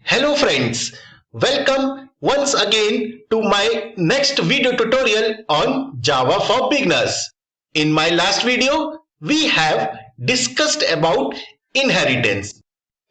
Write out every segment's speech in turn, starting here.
Hello friends, welcome once again to my next video tutorial on Java for beginners. In my last video, we have discussed about inheritance,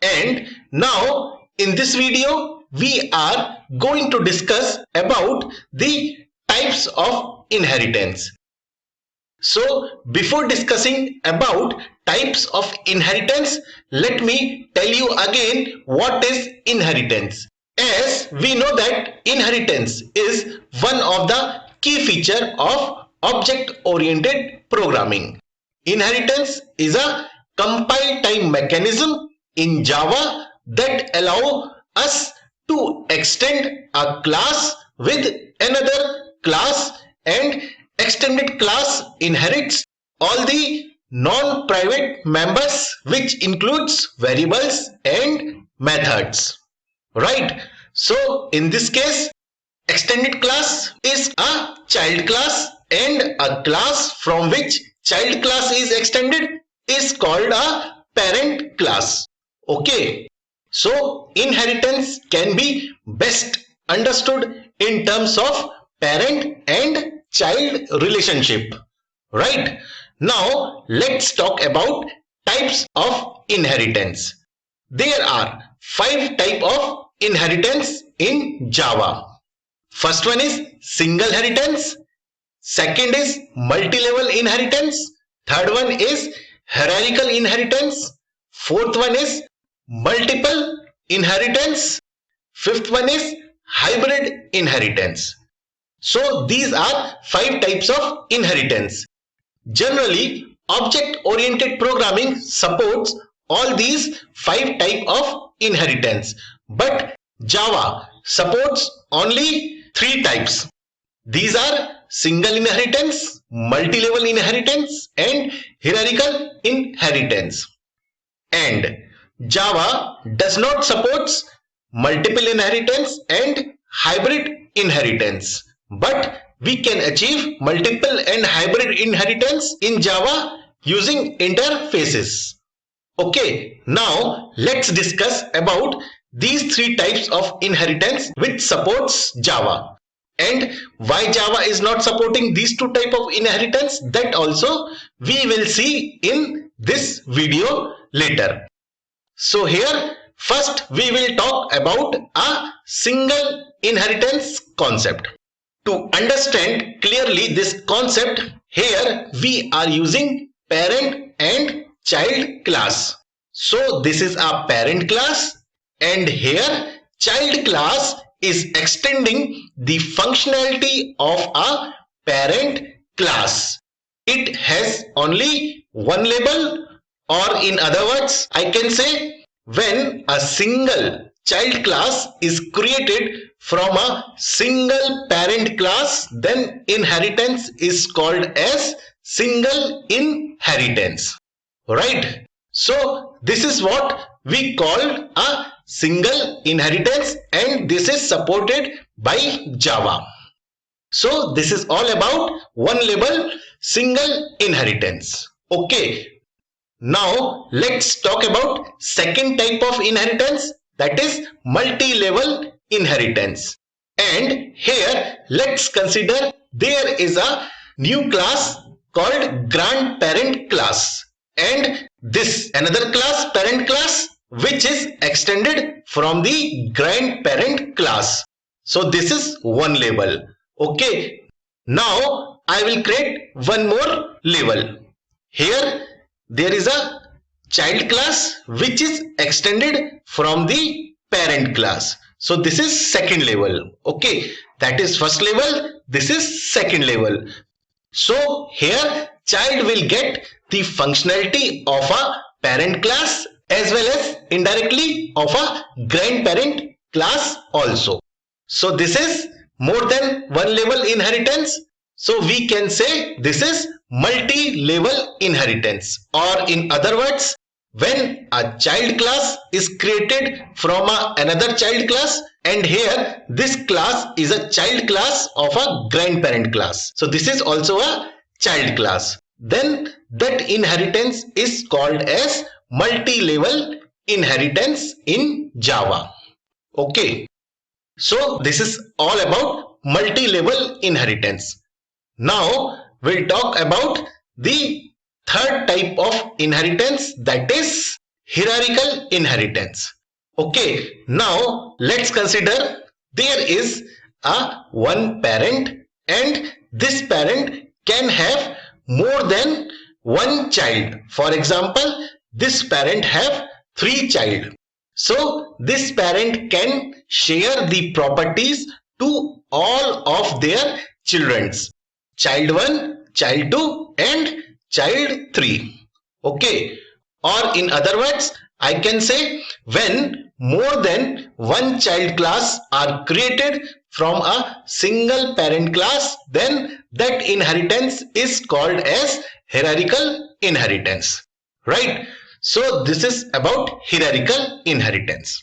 and now in this video, we are going to discuss about the types of inheritance. So before discussing about types of inheritance, let me tell you again what is inheritance. As we know that inheritance is one of the key feature of object-oriented programming. Inheritance is a compile time mechanism in Java that allow us to extend a class with another class, and extended class inherits all the non-private members, which includes variables and methods. Right? So in this case, extended class is a child class, and a class from which child class is extended is called a parent class. Okay. So inheritance can be best understood in terms of parent and child relationship. Right? Now let's talk about types of inheritance. There are 5 types of inheritance in Java. First one is single inheritance. Second is multi-level inheritance. Third one is hierarchical inheritance. Fourth one is multiple inheritance. Fifth one is hybrid inheritance. So these are 5 types of inheritance. Generally, object-oriented programming supports all these 5 types of inheritance, but Java supports only 3 types. These are single inheritance, multi-level inheritance, and hierarchical inheritance. And Java does not support multiple inheritance and hybrid inheritance, but we can achieve multiple and hybrid inheritance in Java using interfaces. Okay, now let's discuss about these 3 types of inheritance which supports Java, and why Java is not supporting these 2 types of inheritance, that also we will see in this video later. So here first we will talk about a single inheritance concept. To understand clearly this concept, here we are using parent and child class. So this is a parent class, and here child class is extending the functionality of a parent class. It has only one label, or in other words, I can say when a single child class is created from a single parent class, then inheritance is called as single inheritance. Right? So this is what we call a single inheritance, and this is supported by Java. So this is all about one label single inheritance. Okay. Now let's talk about second type of inheritance, that is multi-level inheritance. And here let's consider there is a new class called grandparent class, and this another class, parent class, which is extended from the grandparent class. So this is one label. Okay. Now I will create one more label. Here there is a child class which is extended from the parent class. So this is second level. Okay, that is first level, this is second level. So here child will get the functionality of a parent class as well as indirectly of a grandparent class also. So this is more than one level inheritance. So we can say this is multi-level inheritance, or in other words, when a child class is created from another child class, and here this class is a child class of a grandparent class. So this is also a child class. Then that inheritance is called as multi-level inheritance in Java. Okay, so this is all about multi-level inheritance. Now we'll talk about the third type of inheritance, that is hierarchical inheritance. Okay, now let's consider there is a one parent and this parent can have more than one child. For example, this parent have three child. So this parent can share the properties to all of their children's. Child 1, child 2 and child 3. Okay. Or in other words, I can say when more than one child class are created from a single parent class, then that inheritance is called as hierarchical inheritance. Right? So this is about hierarchical inheritance.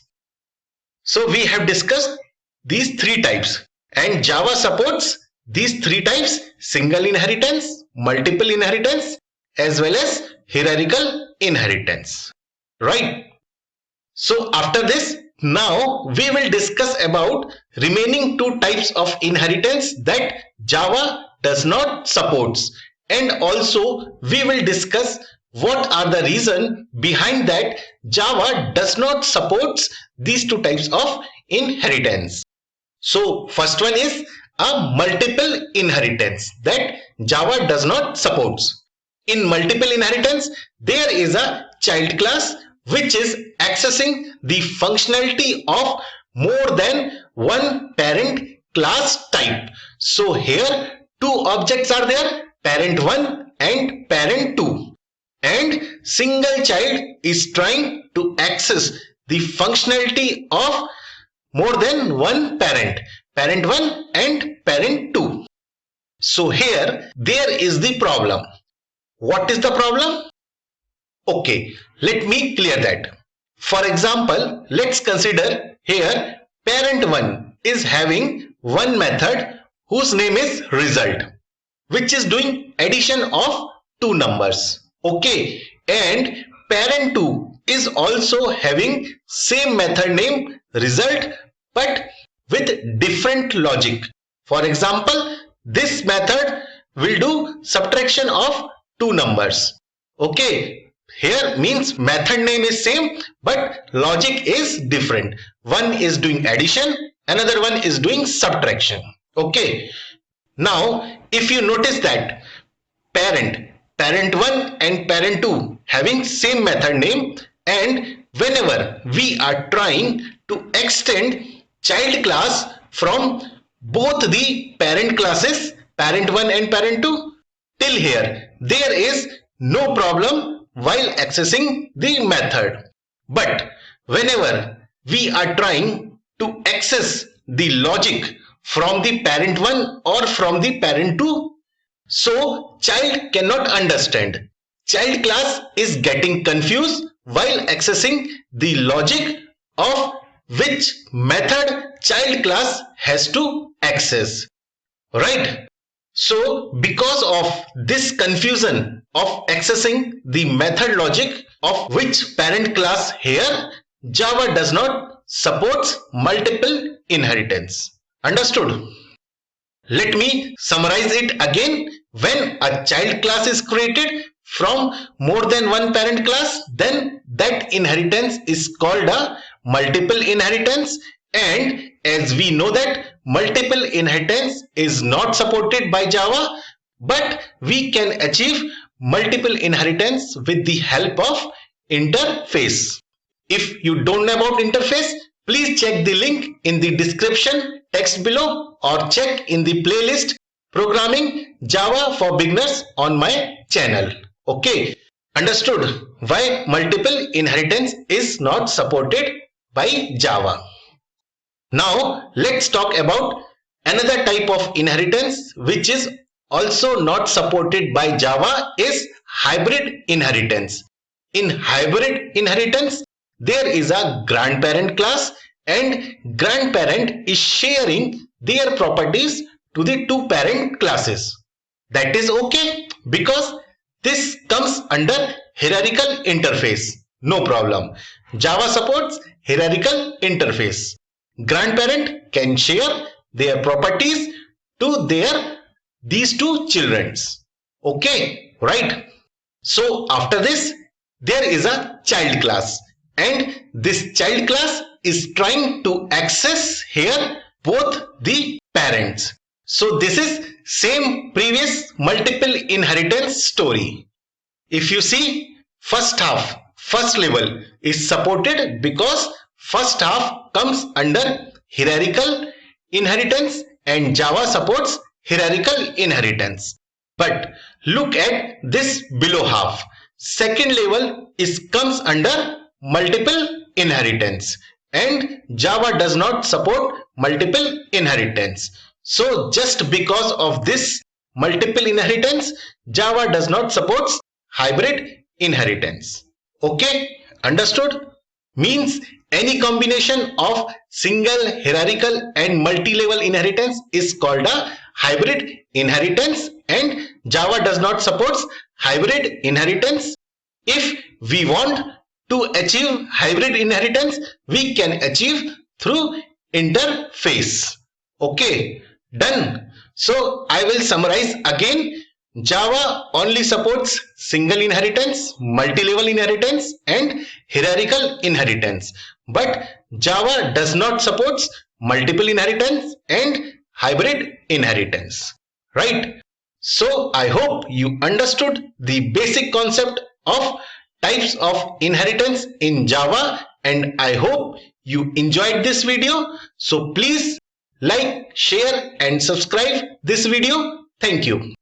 So we have discussed these three types and Java supports these three types: single inheritance, multiple inheritance, as well as hierarchical inheritance. Right? So after this, now we will discuss about remaining two types of inheritance that Java does not supports, and also we will discuss what are the reason behind that Java does not supports these two types of inheritance. So first one is a multiple inheritance that Java does not supports. In multiple inheritance, there is a child class which is accessing the functionality of more than one parent class type. So here two objects are there, parent 1 and parent 2. And single child is trying to access the functionality of more than one parent, parent 1 and parent 2. So here there is the problem. What is the problem? Okay, let me clear that. For example, let's consider here parent 1 is having one method whose name is result, which is doing addition of two numbers. Okay, and parent 2 is also having same method name result but with different logic. For example, this method will do subtraction of two numbers. Okay, here means method name is same but logic is different. One is doing addition, another one is doing subtraction. Okay, now if you notice that parent 1 and parent 2 having same method name, and whenever we are trying to extend child class from both the parent classes, parent 1 and parent 2, till here there is no problem while accessing the method. But whenever we are trying to access the logic from the parent 1 or from the parent 2, so child cannot understand. Child class is getting confused while accessing the logic of which method child class has to access. Right? So because of this confusion of accessing the method logic of which parent class here, Java does not support multiple inheritance. Understood? Let me summarize it again. When a child class is created from more than one parent class, then that inheritance is called a multiple inheritance. And as we know that multiple inheritance is not supported by Java, but we can achieve multiple inheritance with the help of interface. If you don't know about interface, please check the link in the description text below or check in the playlist Programming Java for Beginners on my channel. Okay, understood why multiple inheritance is not supported by Java. Now let's talk about another type of inheritance which is also not supported by Java is hybrid inheritance. In hybrid inheritance, there is a grandparent class and grandparent is sharing their properties to the two parent classes. That is okay because this comes under hierarchical interface. No problem. Java supports hierarchical interface. grandparent can share their properties to these two children. Okay, right? So after this, there is a child class, and this child class is trying to access here both the parents. So this is same previous multiple inheritance story. If you see, first half, first level is supported because first half comes under hierarchical inheritance and Java supports hierarchical inheritance. But look at this below half. Second level is comes under multiple inheritance and Java does not support multiple inheritance. So just because of this multiple inheritance, Java does not support hybrid inheritance. Okay, understood? Means any combination of single hierarchical and multi-level inheritance is called a hybrid inheritance, and Java does not support hybrid inheritance. If we want to achieve hybrid inheritance, we can achieve through interface. Okay, done. So I will summarize again. Java only supports single inheritance, multi-level inheritance, and hierarchical inheritance. But Java does not support multiple inheritance and hybrid inheritance. Right? So I hope you understood the basic concept of types of inheritance in Java, and I hope you enjoyed this video. So please like, share and subscribe this video. Thank you.